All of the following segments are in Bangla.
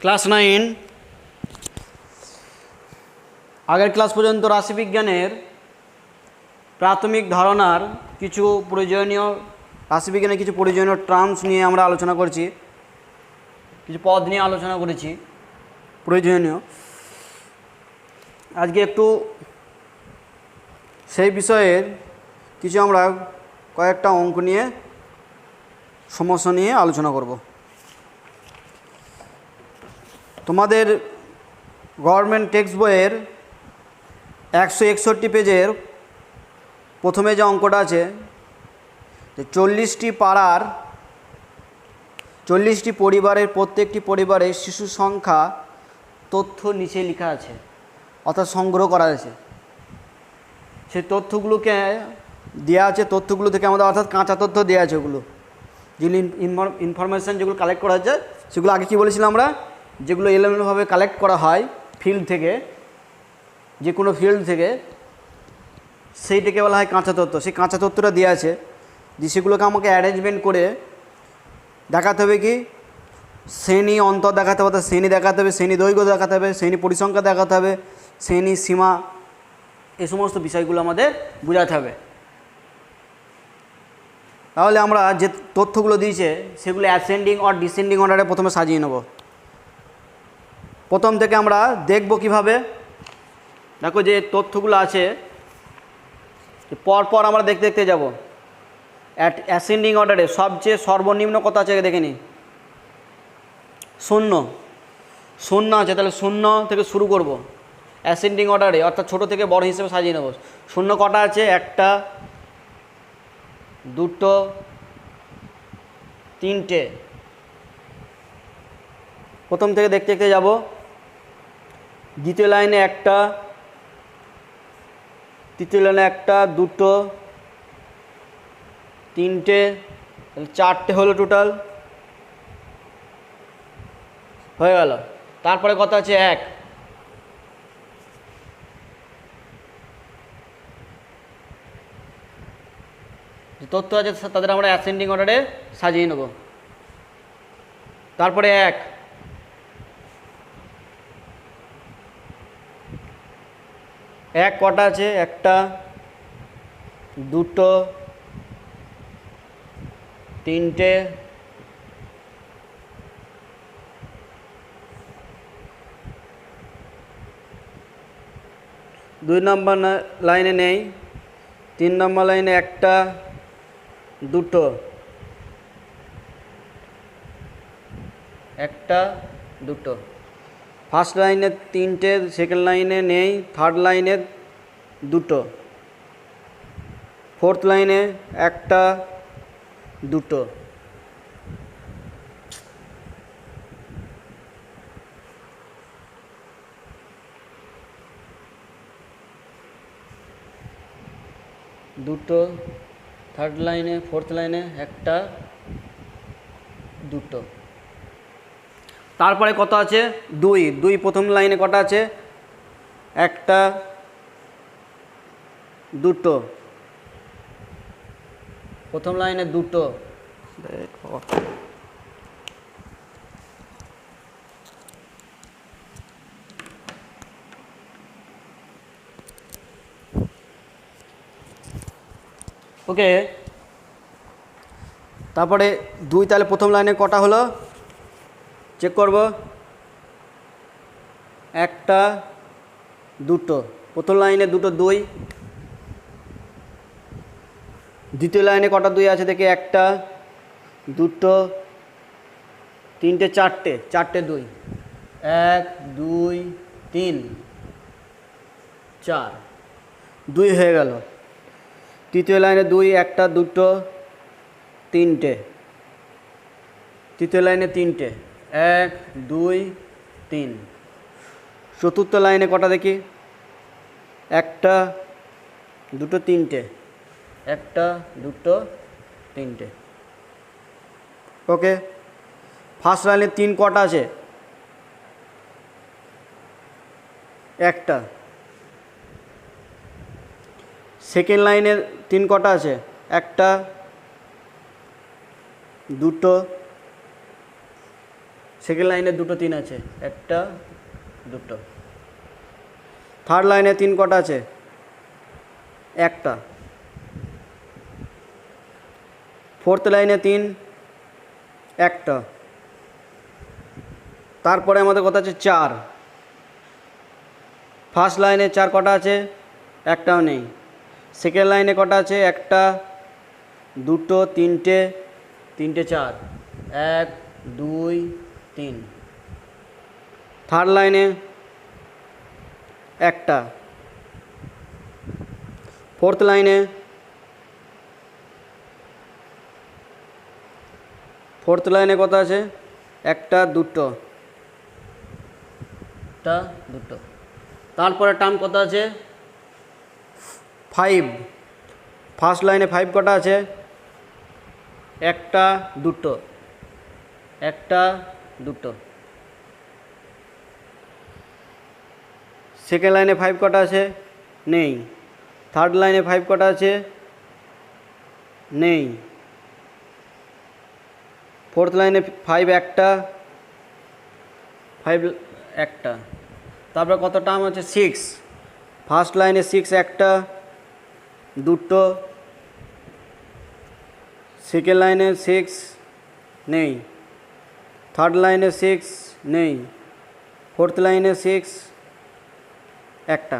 ক্লাস 9 আগের ক্লাস পর্যন্ত রাশিবিজ্ঞানের প্রাথমিক ধারণার কিছু প্রয়োজনীয় রাশিবিজ্ঞানের কিছু প্রয়োজনীয় টার্মস নিয়ে আমরা আলোচনা করছি, কিছু পদ নিয়ে আলোচনা করেছি প্রয়োজনীয়। আজকে একটু সেই বিষয়ের কিছু আমরা কয়েকটা অঙ্ক নিয়ে সমস্যা নিয়ে আলোচনা করব। তোমাদের গভর্নমেন্ট টেক্সট বইয়ের 161 পেজের প্রথমে যে অঙ্কটা আছে, যে 40টি পাড়ার 40টি পরিবারের প্রত্যেকটি পরিবারের শিশু সংখ্যা তথ্য নিচে লেখা আছে, অর্থাৎ সংগ্রহ করা আছে। সেই তথ্যগুলোকে দেওয়া আছে, তথ্যগুলো থেকে আমাদের অর্থাৎ কাঁচা তথ্য দেওয়া আছে। ওগুলো যেগুলো ইনফরমেশান যেগুলো কালেক্ট করা হচ্ছে, সেগুলো আগে কী বলেছিলাম আমরা, যেগুলো এলোমেলোভাবে কালেক্ট করা হয় ফিল্ড থেকে, যে কোনো ফিল্ড থেকে, সেইটাকে বলা হয় কাঁচা তথ্য। সেই কাঁচা তথ্যটা দেওয়া আছে, যে সেগুলোকে আমাকে অ্যারেঞ্জমেন্ট করে দেখাতে হবে, কি শ্রেণী অন্তর দেখাতে হবে, শ্রেণী দেখাতে হবে, শ্রেণী দৈর্ঘ্য দেখাতে হবে, শ্রেণী পরিসংখ্যা দেখাতে হবে, শ্রেণী সীমা, এই সমস্ত বিষয়গুলো আমাদের বোঝাতে হবে। তাহলে আমরা যে তথ্যগুলো দিয়েছে সেগুলো অ্যাসেন্ডিং অর ডিসেন্ডিং অর্ডারে প্রথমে সাজিয়ে নেব। প্রথম থেকে আমরা দেখব কিভাবে। দেখো যে তথ্যগুলো আছে পরপর আমরা দেখতে দেখতে যাব। অ্যাসেন্ডিং অর্ডারে সবচেয়ে সর্বনিম্ন কত আছে দেখে নিই, 0 0 আছে। তাহলে 0 থেকে শুরু করব অ্যাসেন্ডিং অর্ডারে, অর্থাৎ ছোটো থেকে বড় হিসেবে সাজিয়ে নেব। 0 কটা আছে? 1টা, 2টো, 3টে। প্রথম থেকে দেখতে দেখতে যাব। দ্বিতীয় লাইনে 1টা, তৃতীয় লাইনে 1টা, 2টো, 3টে, 4টে হলো টোটাল, হয়ে গেল। তারপরে কত আছে? 1। যে তথ্য আছে তাদের আমরা অ্যাসেন্ডিং অর্ডারে সাজিয়ে নেব। তারপরে 1, কটা আছে? 1টা, 2টো, 3টে, 2 নম্বর লাইনে নেই, 3 নম্বর লাইনে 1টা, 2টো, 1টা, 2টো। ফার্স্ট লাইনে 3টে, সেকেন্ড লাইনে নেই, থার্ড লাইনে 2টো, ফোর্থ লাইনে 1টা, 2টো। থার্ড লাইনে, ফোর্থ লাইনে 1টা, 2টো। তারপরে কত আছে? 2 প্রথম লাইনে কটা আছে? 1টা, 2টো, প্রথম লাইনে 2টো। ওকে, তারপরে 2, তাহলে প্রথম লাইনে কটা হলো চেক করব। 1টা, 2টো, প্রথম লাইনে 2টো 2। দ্বিতীয় লাইনে কটা 2 আছে দেখি? 1টা, 2টো, 3টে, 4টে 2। 1, 2, 3, 4, 2 হয়ে গেল। তৃতীয় লাইনে 2, 1টা, 2টো, 3টে। তৃতীয় লাইনে 3টে, 1, 2, 3। চতুর্থ লাইনে কটা দেখি? 1টা, 2টো, 3টে। 1টা, 2টো, 3টে। ওকে, ফার্স্ট লাইনে 3 কটা আছে? 1টা। সেকেন্ড লাইনে 3 কটা আছে? 1টা, 2টো, সেকেন্ড লাইনে দুটো 3 আছে, একটা দুটো। থার্ড লাইনে 3 কটা আছে? একটা। ফোর্থ লাইনে 3, একটা। তারপরে আমাদের কথা আছে 4। ফার্স্ট লাইনে 4 কটা আছে? একটাও নেই। সেকেন্ড লাইনে কটা আছে? একটা, দুটো, তিনটে, 4, 1 2 3। থার্ড লাইনে একটা। ফোর্থ লাইনে কত আছে? একটা, দুটো, দুটো। তারপরে টার্ম কত আছে? 5। ফার্স্ট লাইনে 5 কটা আছে? একটা, দুটো, একটা, দুটো। সেকেন্ড লাইনে 5 কটা আছে? নেই। থার্ড লাইনে 5 কটা আছে? নেই। ফোর্থ লাইনে 5 একটা, 5 একটা। তারপরে কত টার্ম আছে? 6। ফার্স্ট লাইনে 6 একটা, দুটো। সেকেন্ড লাইনে 6 নেই। থার্ড লাইনে 6 নেই। ফোর্থ লাইনে 6 একটা।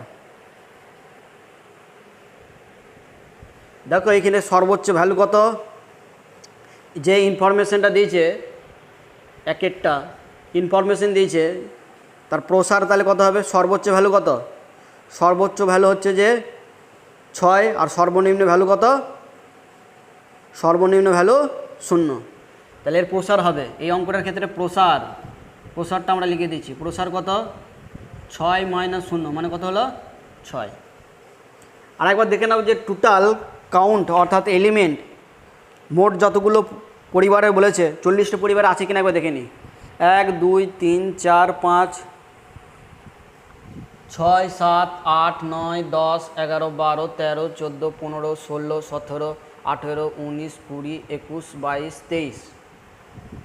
দেখো এখানে সর্বোচ্চ ভ্যালু কত? যে ইনফরমেশনটা দিয়েছে, এক একটা ইনফরমেশন দিয়েছে, তার প্রসার তাহলে কত হবে? সর্বোচ্চ ভ্যালু কত? সর্বোচ্চ ভ্যালু হচ্ছে যে 6, আর সর্বনিম্ন ভ্যালু কত? সর্বনিম্ন ভ্যালু 0। তাহলে এর প্রসার হবে, এই অঙ্কটার ক্ষেত্রে প্রসারটা আমরা লিখে দিচ্ছি। প্রসার কত? 6 - 0 মানে কত হলো? 6। আর একবার দেখে নাও যে টোটাল কাউন্ট অর্থাৎ এলিমেন্ট মোট যতগুলো পরিবারে বলেছে 40টা পরিবার আছে কিনা একবার দেখে নিই। 1 2 3 4 5 6 7 8 9 10 11 12 13 14 15 16 17 18 19 20 21 22 23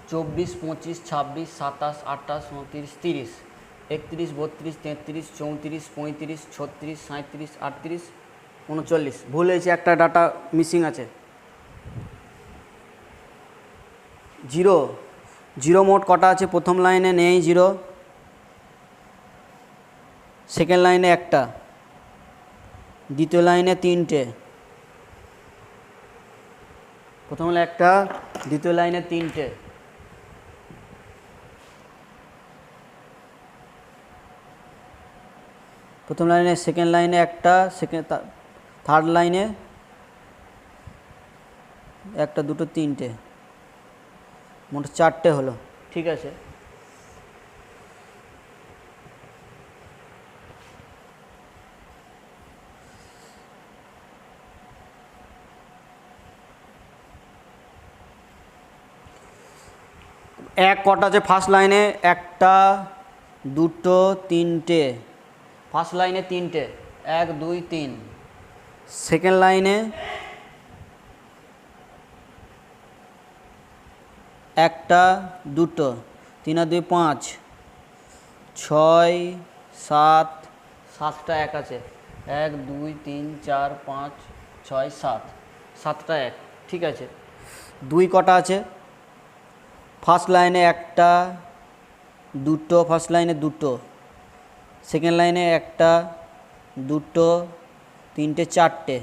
24 25 26 27 28 29 30 31 32 33 34 35 36 37 38 39। ভুল হয়েছে, একটা ডাটা মিসিং আছে। 0 মোট কটা আছে? প্রথম লাইনে নেই 0। সেকেন্ড লাইনে একটা, দ্বিতীয় লাইনে 3টে। প্রথম লাইনে একটা, দ্বিতীয় লাইনে 3টে। প্রথম লাইনে, সেকেন্ড লাইনে একটা, থার্ড লাইনে একটা, দুটো, 3টে, মোট 4টে হলো। ঠিক আছে। এক কটা আছে ফার্স্ট লাইনে? একটা, দুটো, 3টে। ফার্স্ট লাইনে 3টে, 1 2 3। সেকেন্ড লাইনে একটা, দুটো, 3 আর 2 5, 6 7, 7টা 1 আছে। 1 2 3 4 5 6 7, 7টা 1। ঠিক আছে। 2 কটা আছে? ফার্স্ট লাইনে একটা, দুটো, ফার্স্ট লাইনে দুটো, সেকেন্ড লাইনে একটা, দুটো, 3টে, 4টে,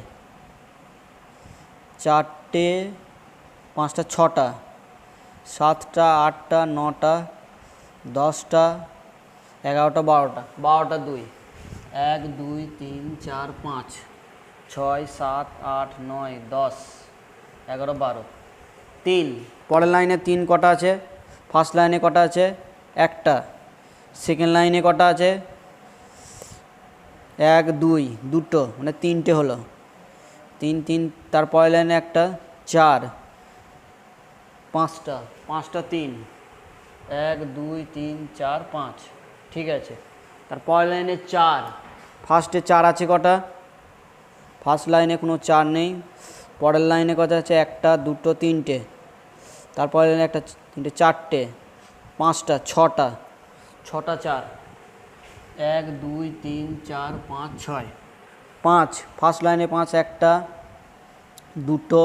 4টে, 5টা 6টা, 7টা 8টা 9টা 10টা 11টা 12টা 2। 1 2 3 4 5 6 7 8 9 10 11 12 3। পরের লাইনে 3 কটা আছে? ফার্স্ট লাইনে কটা আছে? একটা। সেকেন্ড লাইনে কটা আছে? 1 2, দুটো, মানে 3টে হলো। 3 3। তার পরের লাইনে একটা, 4, 5টা 3। 1 2 3 4 5। ঠিক আছে। তার পরের লাইনে 4। ফার্স্টে 4 আছে কটা? ফার্স্ট লাইনে কোনো 4 নেই। পরের লাইনে কত আছে? একটা, দুটো, 3টে। তারপরে লাইনে একটা, 3টে, 4টে। 5টা, 6টা, 6টা 4, 1 2 3 4 5 6, 5 ফার্স্ট লাইনে 5 একটা, দুটো,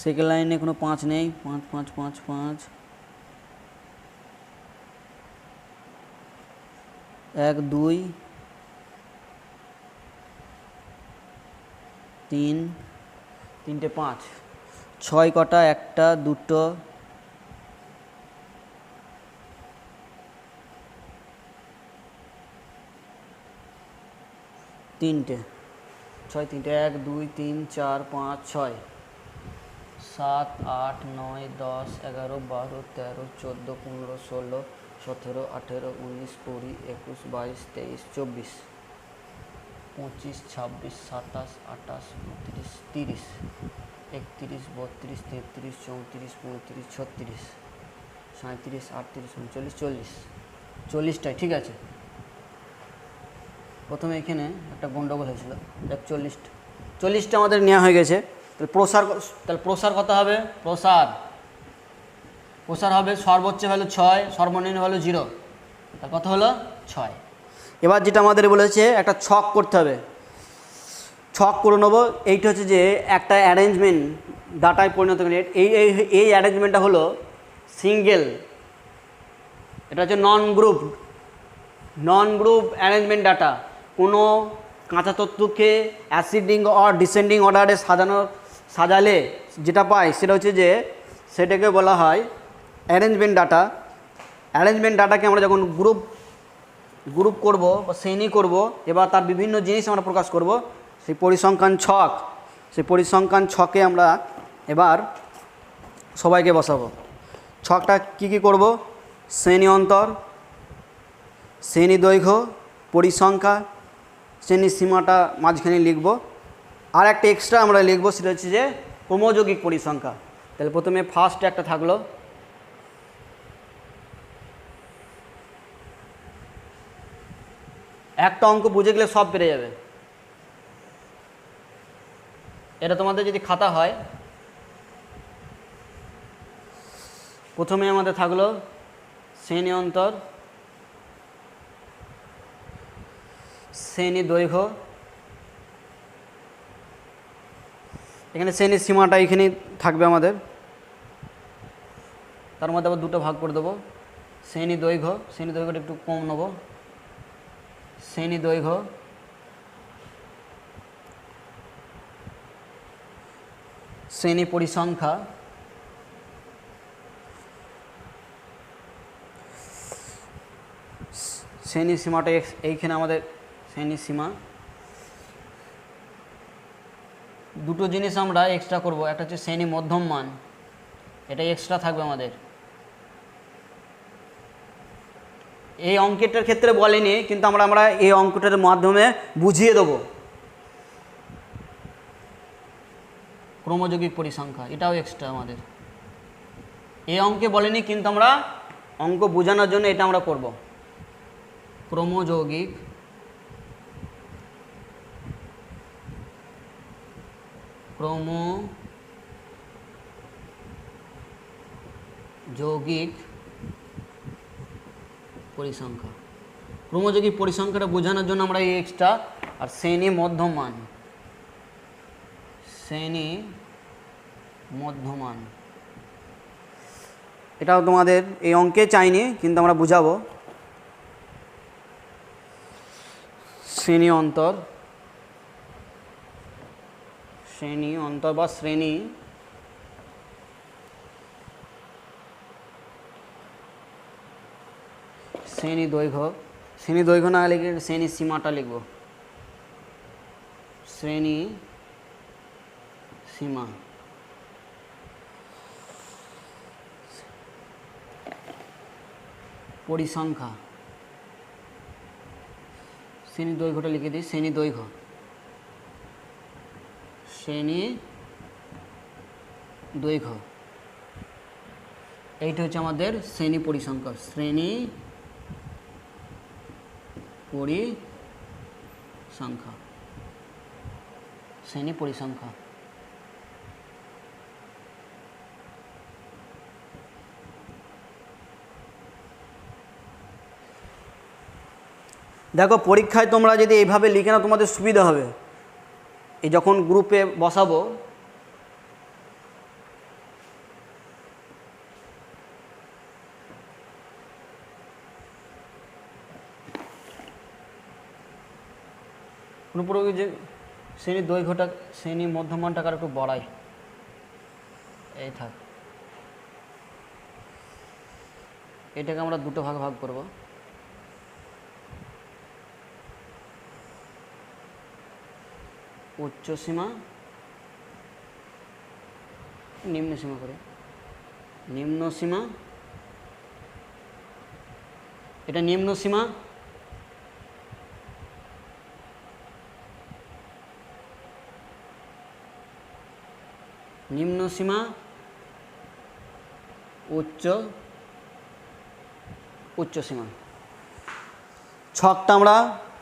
সেকেন্ড লাইনে কোনো 5 নেই, 5 5 5 5, 1 2 3, 3টে 5, 6 কটা, একটা, দুটো, তিনটে, 6 3টে, 1 2 3 4 5 6, 7 8 9 10 11 12 13 14 15 16 17 18 19 20 21 22 23 24 25 26 27 28 29 30 31 32 33 34 35 36 37 38 39 40, 40টায় ঠিক আছে। প্রথমে এখানে একটা গন্ডগোল হয়েছিল, 40টা আমাদের নেওয়া হয়ে গেছে। তাহলে প্রসার কত হবে? প্রসার হবে সর্বোচ্চ ভ্যালু 6, সর্বনিম্ন ভ্যালু 0, তাহলে কত হলো? 6। এবার যেটা আমাদের বলেছে একটা ছক করতে হবে, ছক করে নেবো। এইটা হচ্ছে যে একটা অ্যারেঞ্জমেন্ট ডাটায় পরিণত করে, এই অ্যারেঞ্জমেন্টটা হলো সিঙ্গেল, এটা হচ্ছে নন গ্রুপ অ্যারেঞ্জমেন্ট ডাটা। কোনো কাঁচা তথ্যকে অ্যাসেন্ডিং অর ডিসেন্ডিং অর্ডারে সাজালে যেটা পাই সেটা হচ্ছে যে সেটাকে বলা হয় অ্যারেঞ্জমেন্ট ডাটা। অ্যারেঞ্জমেন্ট ডাটাকে আমরা যখন গ্রুপ করব বা শ্রেণী করব, এবার তার বিভিন্ন জিনিস আমরা প্রকাশ করব, সেই পরিসংখ্যান ছকে আমরা এবার সবাইকে বসাবো। ছকটা কি করব? শ্রেণী অন্তর, শ্রেণী দৈর্ঘ্য, পরিসংখ্যা, শ্রেণী সীমাটা মাঝখানে লিখব। আর একটা এক্সট্রা আমরা লিখব, সেটা হচ্ছে যে ক্রমযৌগিক পরিসংখ্যা। তাহলে প্রথমে ফার্স্ট একটা থাকলো, একটা অঙ্ক বুঝে গেলে সব পেরে যাবে। এটা তোমাদের যদি খাতা হয়, প্রথমে আমাদের থাকলো শ্রেণী অন্তর, শ্রেণী দৈর্ঘ্য, এখানে শ্রেণী সীমাটা এখানে থাকবে আমাদের, তার মধ্যে আবার দুটো ভাগ করে দেবো। শ্রেণী দৈর্ঘ্যটা একটু কম নেব, শ্রেণী দৈর্ঘ্য, শ্রেণী পরিসংখ্যা, শ্রেণী সীমাটা এইখানে আমাদের শ্রেণী সীমা। দুটো জিনিস আমরা এক্সট্রা করব, একটা হচ্ছে শ্রেণী মধ্যম মান, এটা এক্সট্রা থাকবে আমাদের। এই অঙ্কটার ক্ষেত্রে বলেনি, কিন্তু আমরা এই অঙ্কটার মাধ্যমে বুঝিয়ে দেবো। ক্রমযৌগিক পরিসংখ্যা, এটাও এক্সট্রা আমাদের। এই অঙ্কে বলেনি, কিন্তু আমরা অঙ্ক বোঝানোর জন্য এটা আমরা করব। ক্রমযৌগিক পরিসংখ্যা, ক্রমযৌগিক পরিসংখ্যাটা বোঝানোর জন্য আমরা এই এক্সট্রা। আর শ্রেণী মধ্যমান, এটাও তোমাদের এই অঙ্কে চাইনি, কিন্তু আমরা বুঝাবো। শ্রেণী অন্তর বা শ্রেণী, শ্রেণী দৈর্ঘ্য না লিখে শ্রেণী সীমাটা লিখব, শ্রেণী সীমা। পরিসংখ্যা, শ্রেণী দৈর্ঘ্যটা লিখে দিই, শ্রেণী দৈর্ঘ্য, এইটা হচ্ছে আমাদের শ্রেণী পরিসংখ্যা, শ্রেণী পরিসংখ্যা। দেখো পরীক্ষায় তোমরা যদি এইভাবে লিখে নাও তোমাদের সুবিধা হবে। এই যখন গ্রুপে বসাবো অনুপ্রয়োগে যে শ্রেণীর দৈর্ঘ্যটা শ্রেণী মধ্যমানটাকে একটু বড়াই, এই থাক। এটাকে আমরা দুটো ভাগ করব। উচ্চ সীমা নিম্ন সীমা করে, নিম্ন সীমা, এটা নিম্ন সীমা, নিম্ন সীমা, উচ্চ সীমা। ছকটা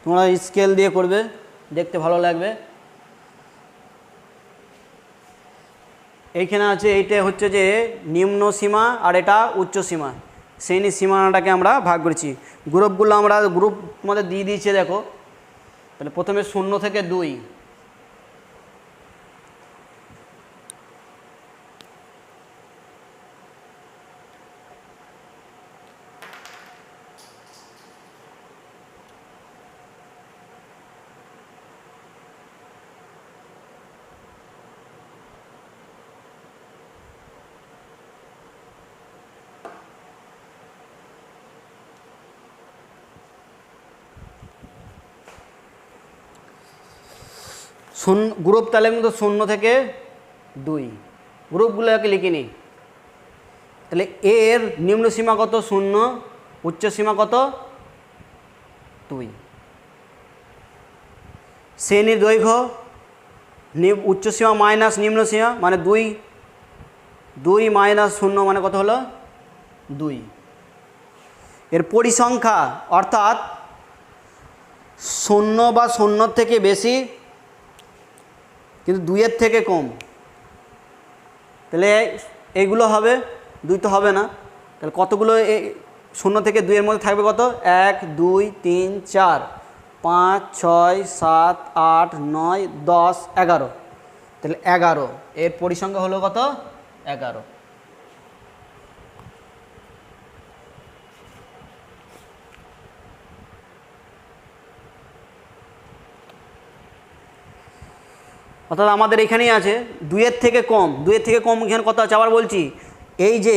তোমরা স্কেল দিয়ে করবে, দেখতে ভালো লাগবে। এইখানে আছে, এইটা হচ্ছে যে নিম্ন সীমা আর এটা উচ্চ সীমা। শ্রেণী সীমানাটাকে আমরা ভাগ করেছি। গ্রুপগুলো আমরা গ্রুপ তোমাদের দিয়ে দিয়েছে দেখো। তাহলে প্রথমে 0 থেকে 2, গ্রুপ তাহলে কিন্তু 0 থেকে 2 গ্রুপগুলোকে লিখে নিই। তাহলে এর নিম্ন সীমা কত? 0, উচ্চ সীমা কত? 2। শ্রেণীর দৈর্ঘ্য উচ্চ সীমা মাইনাস নিম্ন সীমা মানে 2, 2 মাইনাস 0 মানে কত হলো? 2। এর পরিসংখ্যা অর্থাৎ 0 বা 0 থেকে বেশি কিন্তু 2 এর থেকে কম, তাহলে এইগুলো হবে, 2 তো হবে না। তাহলে কতগুলো 0 থেকে 2 এর মধ্যে থাকবে? কত? 1 2 3 4 5 6 7 8 9 10 11। তাহলে 11, এর পরিসংখ্যা হলো কত? 11। অর্থাৎ আমাদের এখানেই আছে 2 এর থেকে কম, 2 এর থেকে কম এখানে কত আছে আবার বলছি। এই যে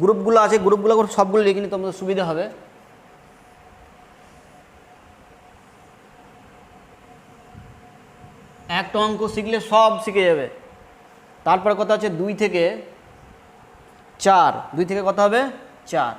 গ্রুপগুলো আছে, গ্রুপগুলো সবগুলো লিখে নিতে তোমাদের সুবিধা হবে। একটা অঙ্ক শিখলে সব শিখে যাবে। তারপরে কত আছে? 2 থেকে 4, 2 থেকে কত হবে? 4।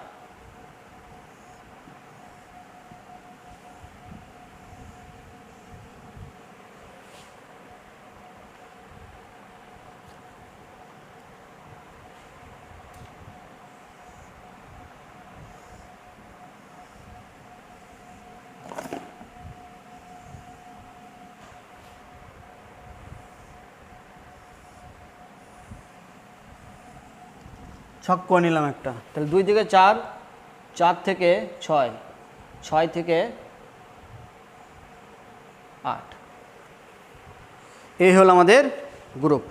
ছক করে নিলাম একটা। তাহলে 2 থেকে 4, 4 থেকে 6, 6 থেকে 8, এই হলো আমাদের গ্রুপ।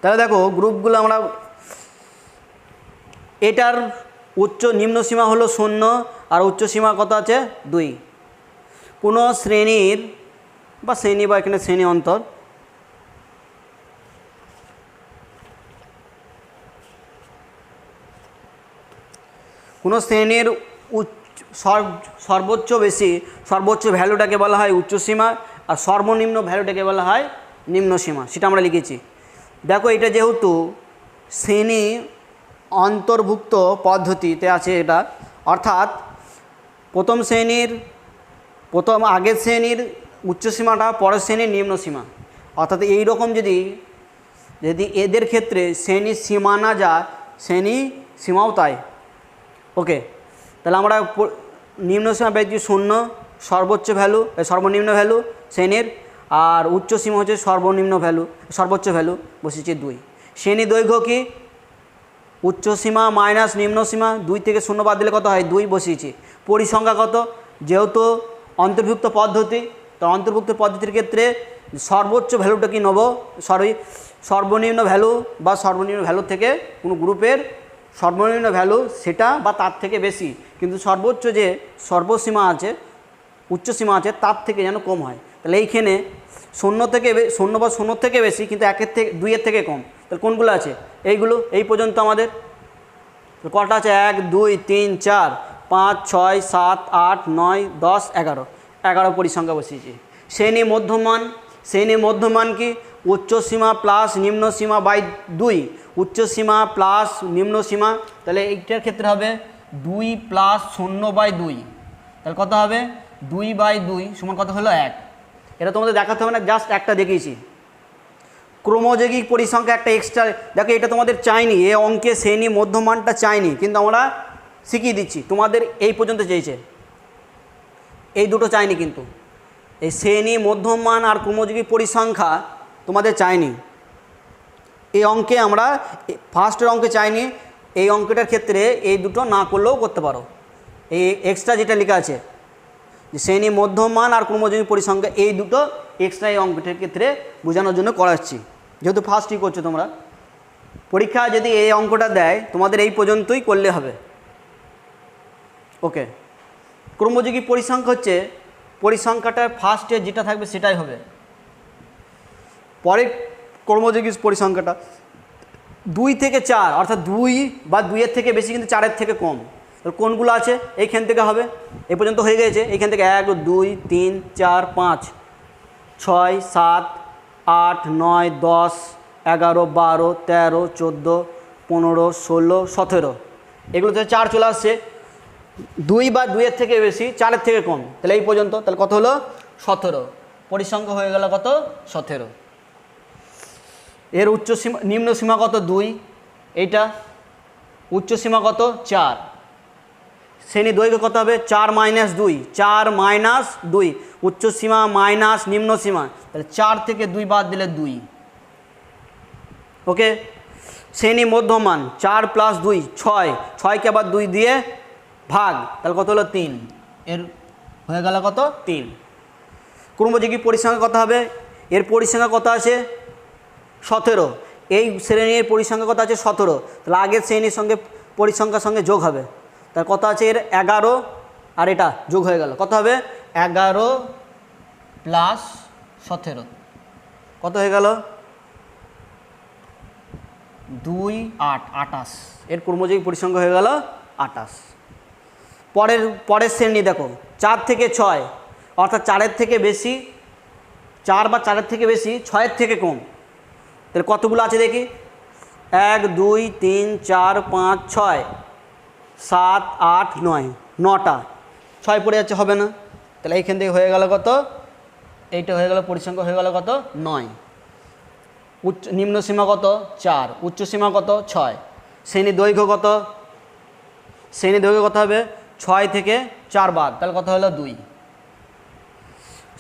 তাহলে দেখো গ্রুপগুলো আমরা, এটার নিম্ন সীমা হলো 0 আর উচ্চ সীমা কত আছে? 2। কোনো শ্রেণীর বা এখানে শ্রেণী অন্তর, কোনো শ্রেণীর সর্বোচ্চ ভ্যালুটাকে বলা হয় উচ্চ সীমা আর সর্বনিম্ন ভ্যালুটাকে বলা হয় নিম্ন সীমা, সেটা আমরা লিখেছি। দেখো এটা যেহেতু শ্রেণী অন্তর্ভুক্ত পদ্ধতিতে আছে এটা, অর্থাৎ আগের শ্রেণীর উচ্চ সীমাটা পরের শ্রেণীর নিম্ন সীমা, অর্থাৎ এই রকম যদি এদের ক্ষেত্রে শ্রেণীর সীমানা যা শ্রেণী সীমাও তাই। ওকে, তাহলে আমরা নিম্ন সীমা পেয়েছি 0 সর্বনিম্ন ভ্যালু শ্রেণীর, আর উচ্চ সীমা হচ্ছে সর্বোচ্চ ভ্যালু বসেছে 2। শ্রেণী দৈর্ঘ্য কি? উচ্চ সীমা মাইনাস নিম্ন সীমা, 2 থেকে 0 বাদ দিলে কত হয় 2 বসিয়েছি। পরিসংখ্যা কত, যেহেতু অন্তর্ভুক্ত পদ্ধতি, তো অন্তর্ভুক্ত পদ্ধতির ক্ষেত্রে সর্বোচ্চ ভ্যালুটা কি নেব, সর্বনিম্ন ভ্যালু বা সর্বনিম্ন ভ্যালু থেকে কোনো গ্রুপের সর্বনিম্ন ভ্যালু সেটা বা তার থেকে বেশি, কিন্তু সর্বোচ্চ যে সর্বসীমা আছে, উচ্চ সীমা আছে তার থেকে যেন কম হয়। তাহলে এইখানে 0 থেকে 0 বা 0 থেকে বেশি কিন্তু 1 থেকে 2 এর থেকে কম, তাহলে কোনগুলো আছে এইগুলো, এই পর্যন্ত আমাদের কটা আছে 1 2 3 4 5 6 7 8 9 10 11 পরিসংখ্যা বসিয়েছি। শ্রেণী মধ্যমান, শ্রেণী মধ্যমান কি উচ্চ সীমা প্লাস নিম্ন সীমা বাই 2, উচ্চ সীমা প্লাস নিম্ন সীমা, তাহলে এইটার ক্ষেত্রে হবে 2 প্লাস 0/2, তাহলে কত হবে 2/2 সমান কত হলো 1। এটা তোমাদের দেখাতে হবে না, জাস্ট একটা দেখিয়েছি। ক্রমযৌগিক পরিসংখ্যা একটা এক্সট্রা, দেখো এটা তোমাদের চাইনি, এ অঙ্কে শ্রেণী মধ্যমানটা চাইনি, কিন্তু আমরা শিখিয়ে দিচ্ছি। তোমাদের এই পর্যন্ত চেয়েছে, এই দুটো চাইনি, কিন্তু এই শ্রেণী মধ্যমান আর ক্রমযৌগিক পরিসংখ্যা তোমাদের চাইনি। এই অঙ্কে আমরা ফার্স্টের অঙ্কে চাইনি, এই অঙ্কটার ক্ষেত্রে এই দুটো না করলেও করতে পারো। এই এক্সট্রা যেটা লেখা আছে যে শ্রেণী মধ্যমান আর ক্রমযৌগিক পরিসংখ্যা, এই দুটো এক্সট্রা এই অঙ্কটার ক্ষেত্রে বোঝানোর জন্য করাচ্ছি, যেহেতু ফার্স্টই করছো তোমরা। পরীক্ষা যদি এই অঙ্কটা দেয় তোমাদের এই পর্যন্তই করলে হবে। ওকে, ক্রমযৌগিক পরিসংখ্যা হচ্ছে পরিসংখ্যাটার ফার্স্টে যেটা থাকবে সেটাই হবে। পরে ক্রমযৌগিক পরিসংখ্যাটা 2 থেকে 4, অর্থাৎ 2 বা 2 এর থেকে বেশি কিন্তু 4 এর থেকে কম, কোনগুলো আছে এইখান থেকে হবে। এই পর্যন্ত হয়ে গেছে, এইখান থেকে 1 2 3 4 5 6 7 8 9 10 11 12 13 14 15 16 17, এগুলোতে 4 চলে আসছে। 2 বা 2 এর থেকে বেশি 4 এর থেকে কম, তাহলে এই পর্যন্ত, তাহলে কত হলো 17, পরিসংখ্যা হয়ে গেল কত 17। এর উচ্চ সীমা নিম্ন সীমা কত 2, এইটা উচ্চ সীমা কত 4, শ্রেণী দৈর্ঘ্য কত হবে 4 - 2, 4 - 2, উচ্চ সীমা মাইনাস নিম্ন সীমা, তাহলে 4 থেকে 2 বাদ দিলে 2। ওকে, শ্রেণী মধ্যমান 4 + 2 6, 6কে আবার 2 দিয়ে ভাগ, তাহলে কত হলো 3, এর হয়ে গেল কত 3। ক্রমযৌগিক পরিসংখ্যা কত হবে, এর পরিসংখ্যা কত আছে 17, এই শ্রেণীর পরিসংখ্যা কত আছে 17, তাহলে আগের শ্রেণীর সঙ্গে পরিসংখ্যার সঙ্গে যোগ হবে, তার কত আছে এর 11, আর এটা যোগ হয়ে গেল, কত হবে 11 + 17, কত হয়ে গেল 2 8 28, এর ক্রমযৌগিক পরিসংখ্যা হয়ে গেল 28। পরের শ্রেণী দেখো 4 থেকে 6, অর্থাৎ 4 এর থেকে বেশি, 4 বা 4 এর থেকে বেশি 6 এর থেকে কম, তাহলে কতগুলো আছে দেখি 1 2 3 4 5 6 7 8 9, 9টা, 6 পড়ে যাচ্ছে হবে না, তাহলে এইখান থেকে হয়ে গেল কত, এইটা হয়ে গেল পরিসংখ্যা হয়ে গেল কত 9। নিম্ন সীমা কত 4, উচ্চ সীমা কত 6, শ্রেণী দৈর্ঘ্য কত, শ্রেণী দৈর্ঘ্য কত হবে 6 থেকে 4 বাদ, তাহলে কত হলো 2।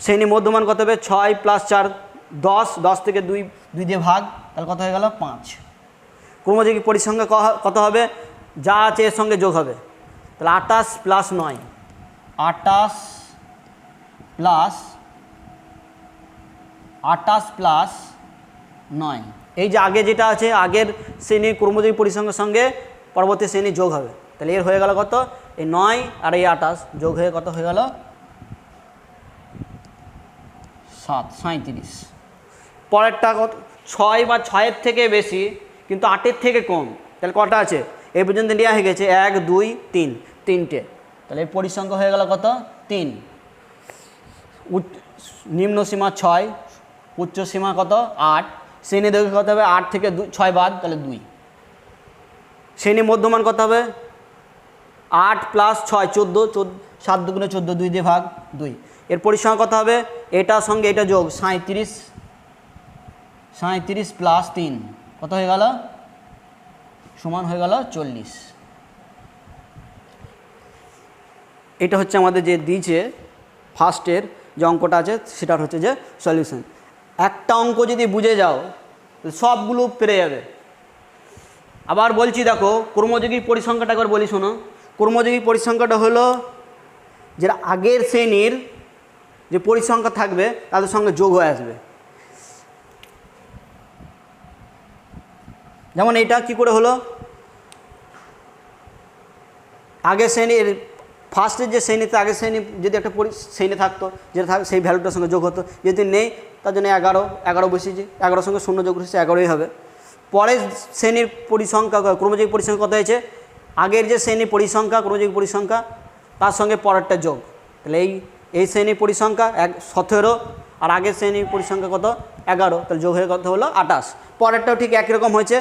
শ্রেণী মধ্যমান কত হবে 6 + 4 10, 10 থেকে 2 দিয়ে ভাগ, তাহলে কত হয়ে গেল 5। ক্রমযৌগিক পরিসংখ্যা কত হবে, যা আছে এর সঙ্গে যোগ হবে, তাহলে 28 + 9, 28 + 9, এই যে আগে যেটা আছে আগের শ্রেণীর ক্রমযৌগিক পরিসংখ্যার সঙ্গে পরবর্তী শ্রেণী যোগ হবে, তাহলে এর হয়ে গেল কত এই 9 আর এই 28 যোগ হয়ে কত হয়ে গেল 7 37। পরেরটা কত 6 বা 6 এর থেকে বেশি কিন্তু 8 এর থেকে কম, তাহলে কটা আছে এই পর্যন্ত নেওয়া হয়ে গেছে 1 2 3, 3টে, তাহলে এই পরিসংখ্যা হয়ে গেল কত 3। নিম্ন সীমা 6, উচ্চ সীমা কত 8, শ্রেণী দৈর্ঘ্য কত হবে 8 থেকে 6 বাদ, তাহলে 2। শ্রেণী মধ্যমান কত হবে 8 + 6 14, 7 2 14, 2 দিয়ে ভাগ 2, এর পরিসংখ্যা কত হবে এটার সঙ্গে এটা যোগ 37 + 3, কত হয়ে গেল সমান হয়ে গেল 40। এটা হচ্ছে আমাদের যে দিয়েছে ফার্স্টের যে অঙ্কটা আছে সেটার হচ্ছে যে সলিউশন। একটা অঙ্ক যদি বুঝে যাও সবগুলো পেরে যাবে। আবার বলছি দেখো, কর্মযোগী পরিসংখ্যাটা একবার বলি শোনো। কর্মযোগী পরিসংখ্যাটা হলো যে আগের শ্রেণীর যে পরিসংখ্যা থাকবে তাদের সঙ্গে যোগ হয়ে আসবে। যেমন এইটা কি করে হলো, আগের শ্রেণীর ফার্স্টের যে শ্রেণীতে আগের শ্রেণী যদি একটা শ্রেণী থাকতো, যেটা থাকতো সেই ভ্যালুটার সঙ্গে যোগ হতো, যদি নেই তার জন্য 11 বসিয়েছি, 11-এর সঙ্গে 0 যোগ হচ্ছে 11ই হবে। পরের শ্রেণীর পরিসংখ্যা ক্রমযোগী পরিসংখ্যা কত হয়েছে, আগের যে শ্রেণীর পরিসংখ্যা ক্রমযোগী পরিসংখ্যা তার সঙ্গে পরেরটা যোগ, তাহলে এই শ্রেণীর পরিসংখ্যা 17 আর আগের শ্রেণীর পরিসংখ্যা কত 11, তাহলে যোগ হয়ে কত হলো 28। পরেরটাও ঠিক একই রকম হয়েছে,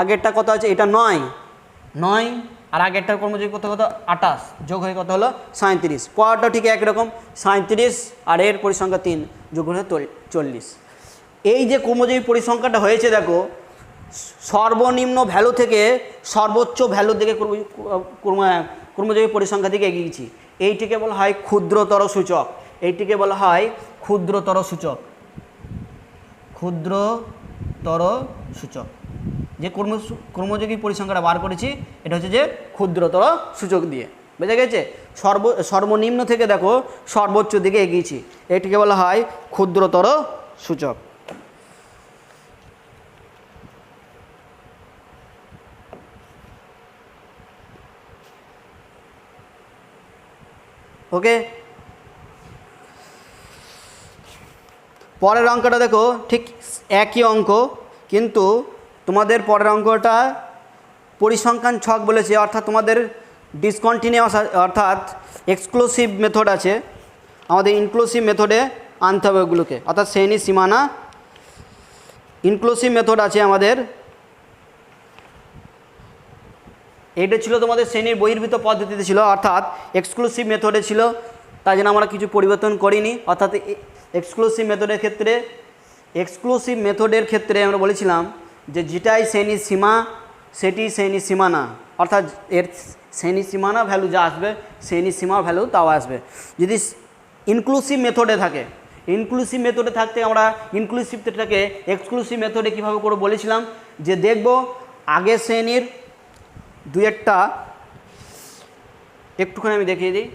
আগেরটা কত আছে, এটা 9 আর আগেরটার কর্মযোগী কত 28, যোগ হয়ে কত হলো 37। পরেরটাও ঠিক একই রকম 37 আর এর পরিসংখ্যা 3, যোগ হয়ে 40। এই যে কর্মযোগী পরিসংখ্যাটা হয়েছে দেখো, সর্বনিম্ন ভ্যালু থেকে সর্বোচ্চ ভ্যালুর দিকে কর্মযোগী পরিসংখ্যা দিকে এগিয়েছি। এইটিকে বলা হয় ক্ষুদ্রতর সূচক, এইটিকে বলা হয় ক্ষুদ্রতর সূচক, ক্ষুদ্রতর সূচক। যে কর্মযোগী পরিসংখ্যাটা বার করেছি এটা হচ্ছে যে ক্ষুদ্রতর সূচক দিয়ে, বুঝা গেছে। সর্বনিম্ন থেকে দেখো সর্বোচ্চ দিকে এগিয়েছি, এটিকে বলা হয় ক্ষুদ্রতর সূচক। ওকে, পরের অঙ্কটা দেখো ঠিক একই অঙ্ক, কিন্তু তোমাদের পরের অঙ্কটা পরিসংখ্যান ছক বলেছে, অর্থাৎ তোমাদের ডিসকন্টিনিউয়াস অর্থাৎ এক্সক্লুসিভ মেথড আছে, আমাদের ইনক্লুসিভ মেথডে আনতে হবে ওগুলোকে, অর্থাৎ শ্রেণী সীমানা ইনক্লুসিভ মেথড আছে আমাদের। এইটা ছিল তোমাদের শ্রেণীর বহির্ভূত পদ্ধতিতে ছিল, অর্থাৎ এক্সক্লুসিভ মেথডে ছিল, তাই জন্য আমরা কিছু পরিবর্তন করিনি। অর্থাৎ এক্সক্লুসিভ মেথডের ক্ষেত্রে আমরা বলেছিলাম যে যেটাই শ্রেণীর সীমা সেটি শ্রেণীর সীমানা, অর্থাৎ এর শ্রেণীর সীমানা ভ্যালু যা আসবে শ্রেণীর সীমা ভ্যালু তাও আসবে। যদি ইনক্লুসিভ মেথডে থাকে, ইনক্লুসিভ মেথডে থাকতে আমরা ইনক্লুসিভটাকে এক্সক্লুসিভ মেথডে কীভাবে করে বলেছিলাম, যে দেখব আগের শ্রেণীর দুই একটা একটুখানি আমি দেখিয়ে দিই।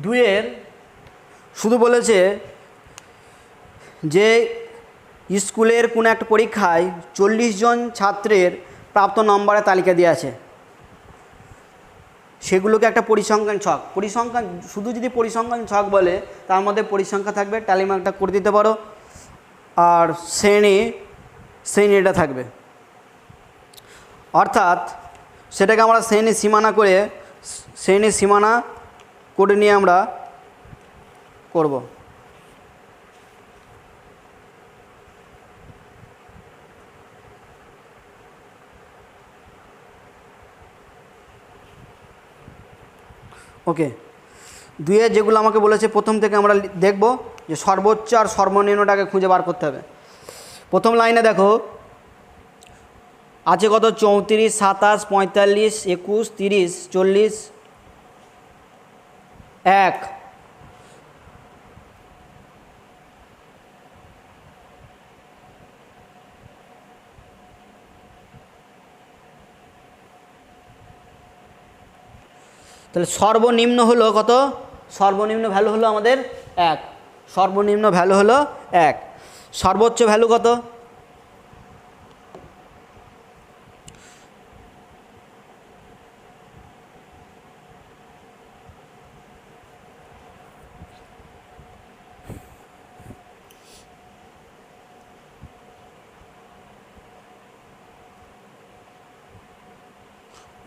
দুইয়ের শুধু বলেছে যে স্কুলের কোনো একটা পরীক্ষায় 40 জন ছাত্রের প্রাপ্ত নম্বরের তালিকা দেওয়া আছে, সেগুলোকে একটা পরিসংখ্যান ছক, পরিসংখ্যান শুধু যদি পরিসংখ্যান ছক বলে তার মধ্যে পরিসংখ্যা থাকবে, টালি মার্কটা করে দিতে পারো, আর শ্রেণীটা থাকবে, অর্থাৎ সেটাকে আমরা শ্রেণী সীমানা করে শ্রেণী সীমানা করে নিয়ে আমরা করব। ওকে, দুইয়ে যেগুলো আমাকে বলেছে প্রথম থেকে আমরা দেখব যে সর্বোচ্চ আর সর্বনিম্নটাকে খুঁজে বার করতে হবে। প্রথম লাইনে দেখো আছে কত 34, 27, 45, 21, 30, 40, 1। তাহলে সর্বনিম্ন হলো কত? সর্বনিম্ন ভ্যালু হলো আমাদের 1, সর্বনিম্ন ভ্যালু হলো 1, সর্বোচ্চ ভ্যালু কত?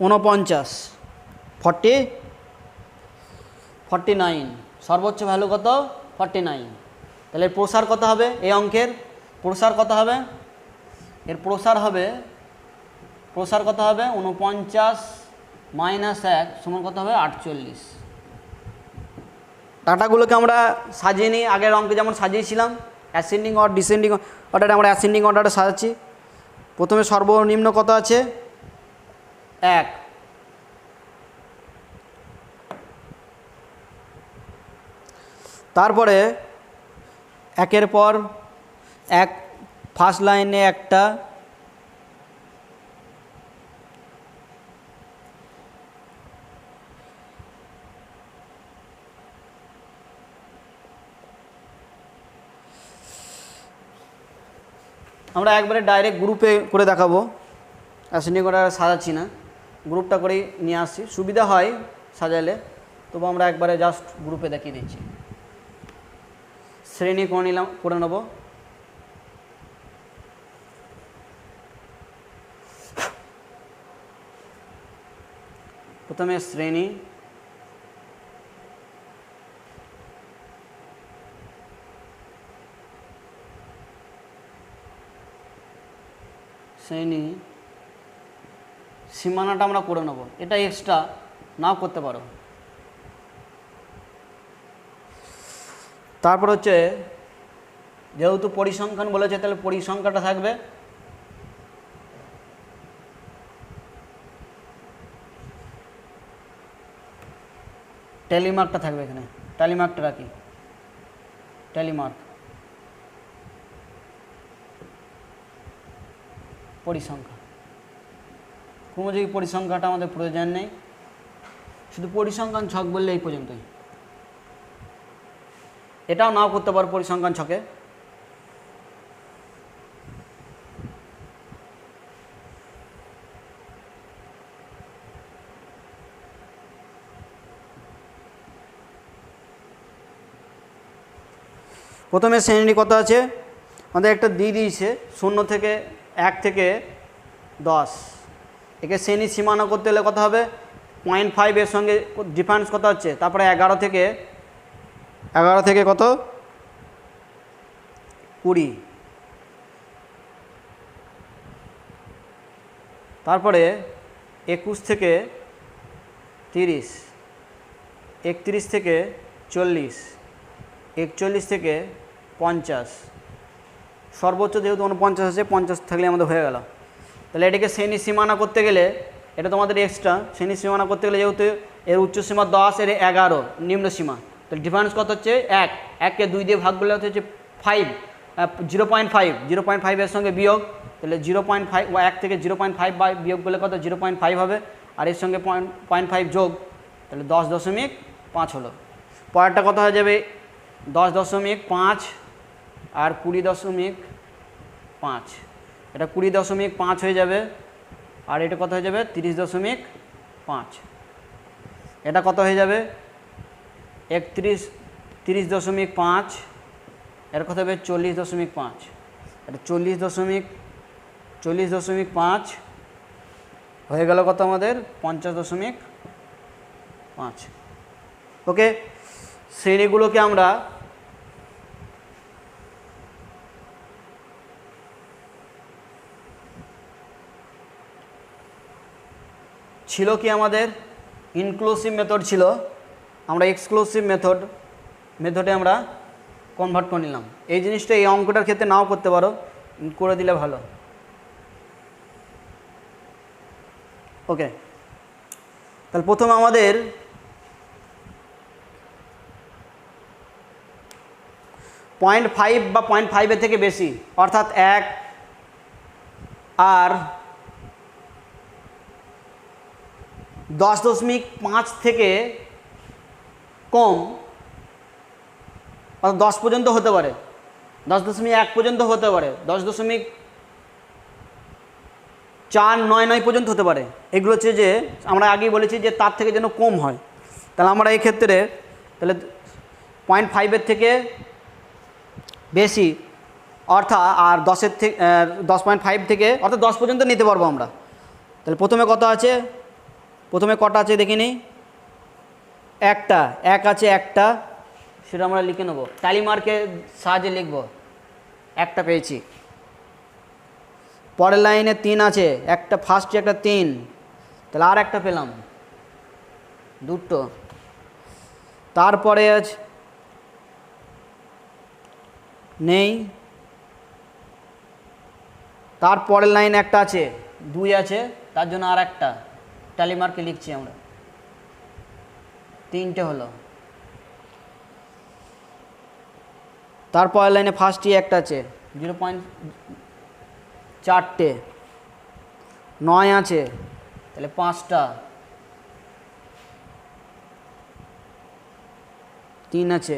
ঊনপঞ্চাশ, 49, সর্বোচ্চ ভ্যালু কত? 49। তাহলে প্রসার কত হবে এই অঙ্কের? প্রসার কত হবে? এর প্রসার হবে 49 মাইনাস 1 সমান কত হবে? 48। ডাটাগুলোকে আমরা সাজিয়ে নিই, আগের অঙ্কে যেমন সাজিয়েছিলাম অ্যাসেন্ডিং অর ডিসেন্ডিং অর্ডারে, আমরা অ্যাসেন্ডিং অর্ডারে সাজাচ্ছি। প্রথমে সর্বনিম্ন কত আছে? 1, তারপরে একের পর এক, ফার্স্ট লাইনে একটা, আমরা একবারে ডাইরেক্ট গ্রুপে করে দেখাবো, অ্যাসেন্ডিং অর্ডারে সাজাচ্ছি না, গ্রুপটা করেই নিয়ে আসছি, সুবিধা হয় সাজালে, তবু আমরা একবারে জাস্ট গ্রুপে দেখিয়ে দিচ্ছি। শ্রেণী করে নেব। প্রথমে শ্রেণী, সীমানাটা আমরা করে নেব, এটা এক্সট্রা নাও করতে পারো। তারপর হচ্ছে যেহেতু পরিসংখ্যান বলেছে তাহলে পরিসংখ্যাটা থাকবে, ট্যালিমার্কটা থাকবে এখানে, ট্যালিমার্কটা রাখি, ট্যালিমার্ক পরিসংখ্যা, ক্রমযোগী পরিসংখ্যাটা আমাদের প্রয়োজন নেই, শুধু পরিসংখ্যান ছক বললে এই পর্যন্তই। এটাও নাও করতে পারো পরিসংখ্যান ছকে। প্রথমে শ্রেণী কত আছে আমাদের একটা দিয়ে দিয়েছে, 0 থেকে 1 থেকে 10, একে শ্রেণী সীমানা করতে হলে কত হবে? 0.5 এর সঙ্গে ডিফারেন্স কত হচ্ছে, তারপরে 11 থেকে কত? 20, তারপরে 21 থেকে 30, 31 থেকে 40, 41 থেকে 50, সর্বোচ্চ যেহেতু 49 আছে, 50 থাকলে আমাদের হয়ে গেল। তাহলে এটাকে শ্রেণী সীমানা করতে গেলে, এটা তোমাদের এক্সট্রা, শ্রেণী সীমানা করতে গেলে যেহেতু এর উচ্চ সীমা 10, এর 11 নিম্ন সীমা, তাহলে ডিফারেন্স কত হচ্ছে? 1, 1কে 2 দিয়ে ভাগ করলে হচ্ছে 5, 0.5 এর সঙ্গে বিয়োগ, তাহলে 0.5, 1 থেকে 0.5 বিয়োগ করলে কত? 0.5 হবে, আর এর সঙ্গে 0.5 যোগ, তাহলে 10.5 হলো। পরেরটা কত হয়ে যাবে? 10.5 আর 20.5, এটা 20.5 হয়ে যাবে, আর এটা কত হয়ে যাবে? 30.5, এটা কত হয়ে যাবে? 30.5, এর কত হবে? 40.5, এটা 40.5 হয়ে গেল কত আমাদের? 50.5। ওকে, শ্রেণীগুলোকে আমরা ছিল কি আমাদের ইনক্লুসিভ মেথড ছিল, আমরা এক্সক্লুসিভ মেথডে আমরা কনভার্ট করে নিলাম। এই জিনিসটা এই অঙ্কটার ক্ষেত্রে নাও করতে পারো, করে দিলে ভালো। ওকে, তাহলে প্রথমে আমাদের .5 বা 0.5 এর থেকে বেশি, অর্থাৎ 1 আর 10.5 থেকে কম, অর্থাৎ 10 পর্যন্ত হতে পারে, 10.1 পর্যন্ত হতে পারে, 10.499 পর্যন্ত হতে পারে। এগুলো হচ্ছে যে আমরা আগেই বলেছি যে তার থেকে যেন কম হয়। তাহলে আমরা এই ক্ষেত্রে তাহলে 0.5 থেকে বেশি অর্থাৎ আর 10 থেকে 10.5 থেকে অর্থাৎ 10 পর্যন্ত নিতে পারবো আমরা। তাহলে প্রথমে কত আছে, প্রথমে কটা আছে দেখে নিই। একটা, এক আছে একটা, সেটা আমরা লিখে নেব, ট্যালি মার্কের সাহায্যে লিখব, একটা পেয়েছি। পরের লাইনে 3 আছে, একটা ফার্স্টে একটা 3, তাহলে আর একটা পেলাম, দুটো। তারপরে আছে নেই, তারপরের লাইনে একটা আছে, 2 আছে, তার জন্য আর একটা ট্যালি মার্কে লিখছি আমরা, 3টে হলো। তারপরের লাইনে ফার্স্টই একটা আছে, 0.4টে, 9 আছে, তাহলে 5টা, 3 আছে,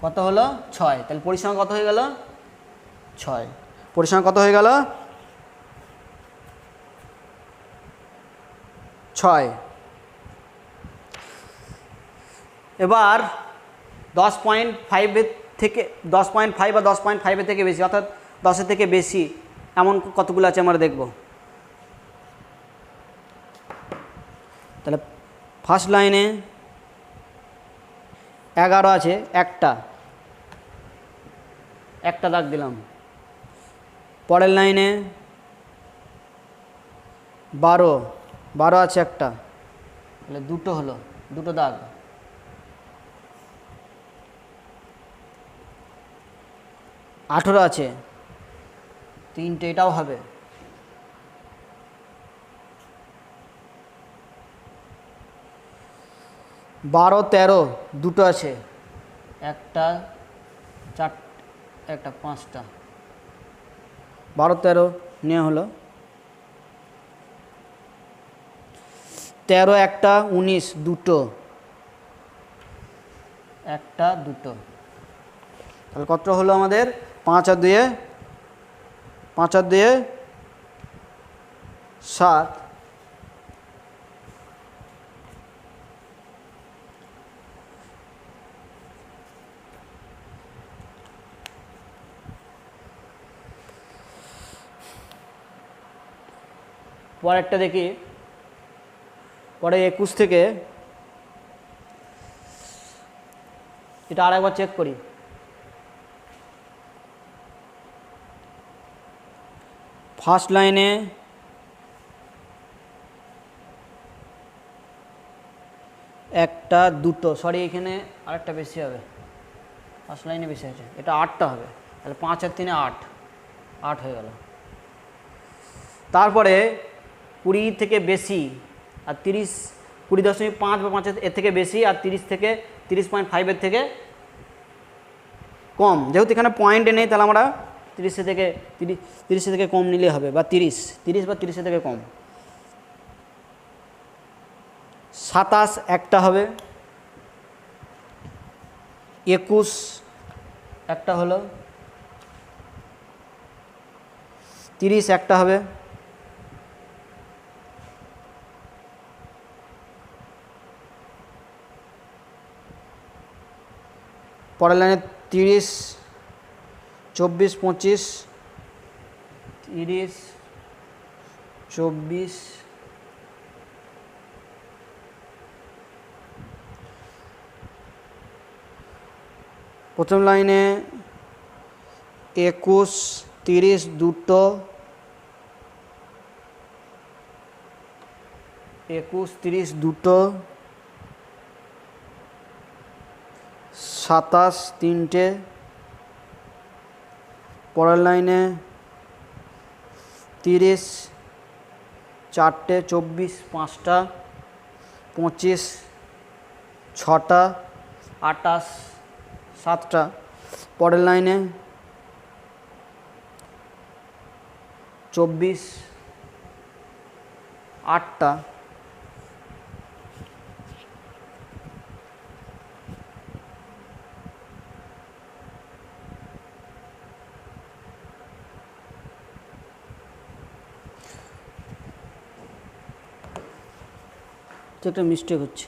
কত হলো 6। তাহলে পরিসংখ্যান কত হয়ে গেল 6, পরিসংখ্যান কত হয়ে গেল 6। এবার 10.5 থেকে 10.5 বা 10.5 থেকে বেশি অর্থাৎ 10 থেকে বেশি এমন কতগুলো আছে আমরা দেখব। তাহলে ফার্স্ট লাইনে 11 আছে, একটা দাগ দিলাম। পরের লাইনে 12 আছে একটা, তাহলে দুটো হলো, দুটো দাগ। আঠেরো আছে, 3টে, এটাও হবে। বারো, 13 দুটো আছে, একটা, 4, একটা, 5টা, 12, 13 নেওয়া হলো। 13, একটা, 19 দুটো, একটা, দুটো। তাহলে কত হলো আমাদের 5 আর 2 7। পরেরটা দেখি, পরে 21 থেকে, এটা আরেকবার চেক করি। ফার্স্ট লাইনে একটা, দুটো, সরি এখানে আরেকটা বেশি হবে, ফার্স্ট লাইনে বেশি আছে, এটা 8টা হবে। তাহলে 5 আর 3 8 হয়ে গেল। তারপরে 20 থেকে বেশি আর 30, 20.5 বা 5 এর থেকে বেশি আর 30 থেকে 30.5 থেকে কম। যেহেতু এখানে পয়েন্টে নেই, তাহলে আমরা 30 থেকে কম নিলে হবে, বা 30 বা 30 থেকে কম। 27 একটা হবে, 21 একটা হলো, 30 একটা হবে, পরের লাইনে 30, 24, 25, 30, 24, প্রথম লাইনে 21, 30 দুটো, 21, 30 দুটো, 27 3টে। পরের লাইনে 30, 4টে, 24 5টা, 25 6টা, 28 7টা। পরের লাইনে 24 8টা, তো একটা মিস্টেক হচ্ছে।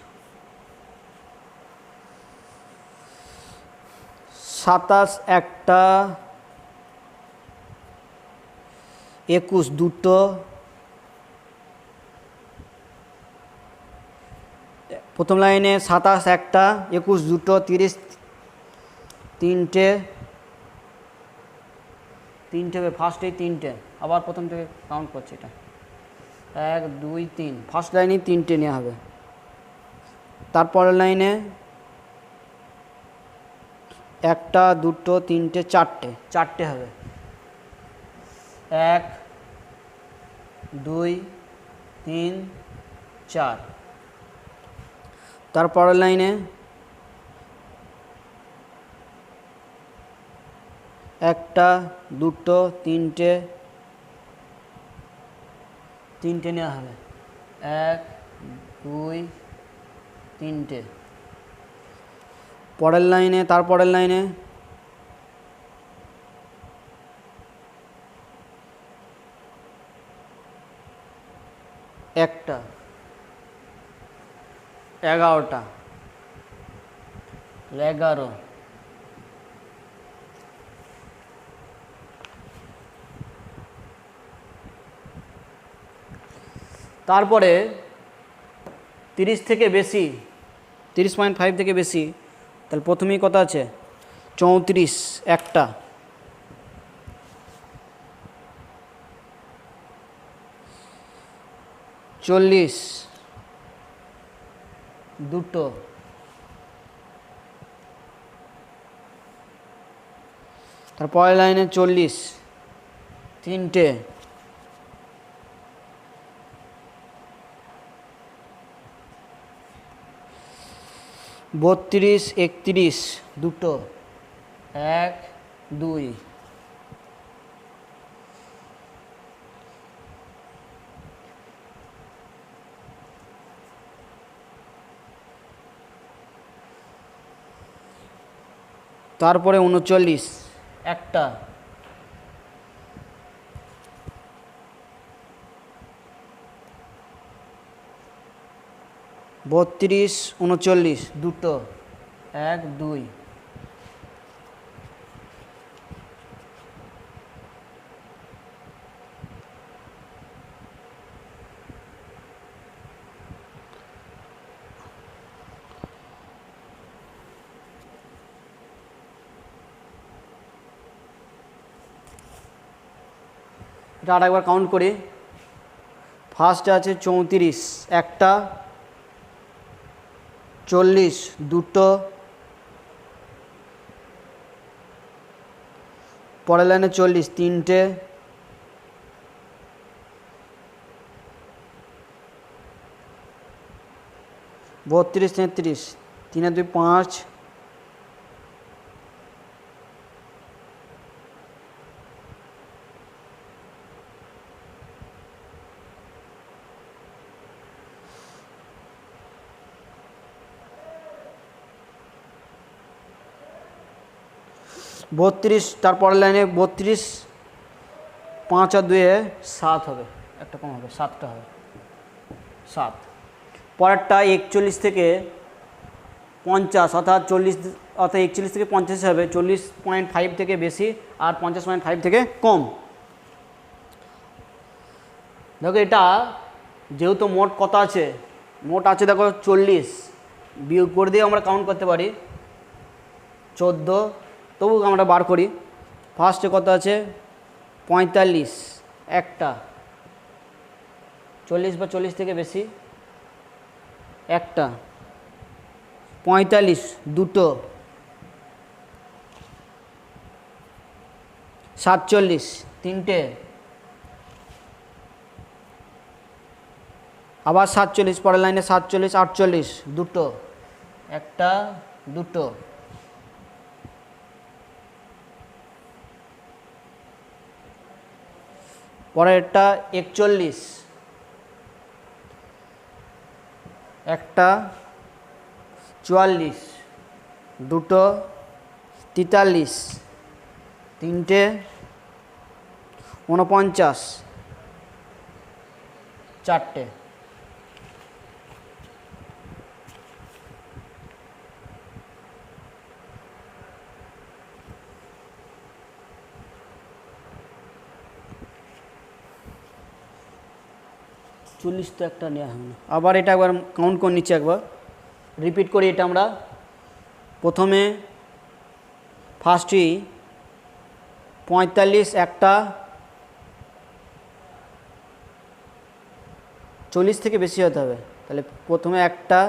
27 একটা, 21 দুটো, প্রথম লাইনে 27 একটা, 21 দুটো, 30 তিনটে, ফার্স্টেই তিনটে, আবার প্রথম থেকে কাউন্ট করছে এটা, 1 2 3, ফার্স্ট লাইনে তিনটে নেওয়া হবে। তারপরের লাইনে একটা, দুটো, তিনটে, চারটে হবে, 1 2 3 4। তারপরের লাইনে একটা, দুটো, তিনটে নেওয়া হবে, 1 2 3। পরের লাইনে, তারপরের লাইনে একটা, 11টা, 11। তারপরে 30 থেকে বেশি, 30.5 থেকে বেশি, তাহলে প্রথমেই কত আছে, 34 একটা, 40 দুটো, তারপরের লাইনে 40 তিনটে, 32 31 দুটো, 1 2। তারপরে 39 একটা, 32 39 দুটো, 1 2। এটা আর একবার কাউন্ট করি। ফার্স্টে আছে 34 একটা, 40 দুটো, পরের লাইনে 40 তিনটে, 32 33, 3 2 5, বত্রিশ। তারপরের লাইনে 32, 5 আর 2 7 হবে, একটা কম হবে, 7টা হবে, 7। পরেরটা 41 থেকে 50, অর্থাৎ 40, অর্থাৎ 41 থেকে 50 হবে, 40.5 থেকে বেশি আর 50.5 থেকে কম। দেখো এটা যেহেতু মোট কত আছে, মোট আছে দেখো 40, বিয়োগ করে দিয়ে আমরা কাউন্ট করতে পারি 14, তবু আমরা বার করি। ফার্স্টে কত আছে 45 একটা, 40 বা 40 থেকে বেশি একটা, 45 দুটো, 47 তিনটে, আবার 47, পরের লাইনে 47 48 দুটো, একটা দুটো, পরেরটা 41 একটা, 44 দুটো, 43 তিনটে, 49 চারটে। 40 তো একটা নেওয়া হবে না, আবার এটা একবার কাউন্ট করে নিচ্ছি, একবার রিপিট করি। এটা আমরা প্রথমে ফার্স্টই 45 একটা, 40 থেকে বেশি হতে হবে, তাহলে প্রথমে একটা,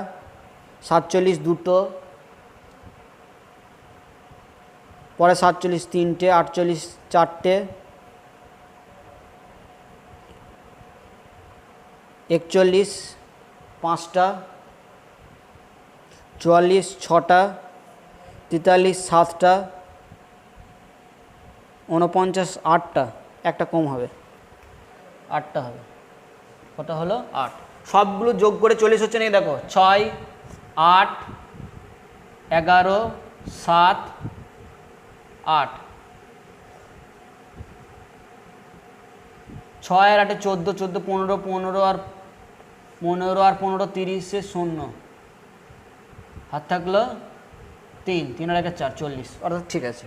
47 দুটো, পরে 47 তিনটে, 48 চারটে, 41 পাঁচটা, 44 ছটা, 43 সাতটা, 49 আটটা, একটা কম হবে, আটটা হবে। কটা হলো? 8। সবগুলো যোগ করে 40 হচ্ছে নাকি দেখো, 6 8 11 7 8, 6 আর 8 14, 14 15, 15 আর 15 30, 0 হাত থাকলো 3, 3 আর 1 4, 40, অর্থাৎ ঠিক আছে।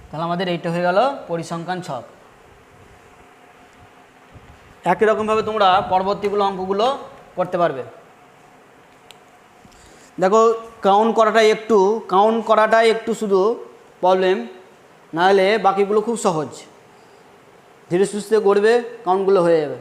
তাহলে আমাদের এইটা হয়ে গেল পরিসংখ্যান ছক। একই রকমভাবে তোমরা পরবর্তীগুলো অঙ্কগুলো করতে পারবে। দেখো কাউন্ট করাটাই একটু শুধু প্রবলেম, নাহলে বাকিগুলো খুব সহজ, ধীরে সুস্থে করবে, কাউন্টগুলো হয়ে যাবে।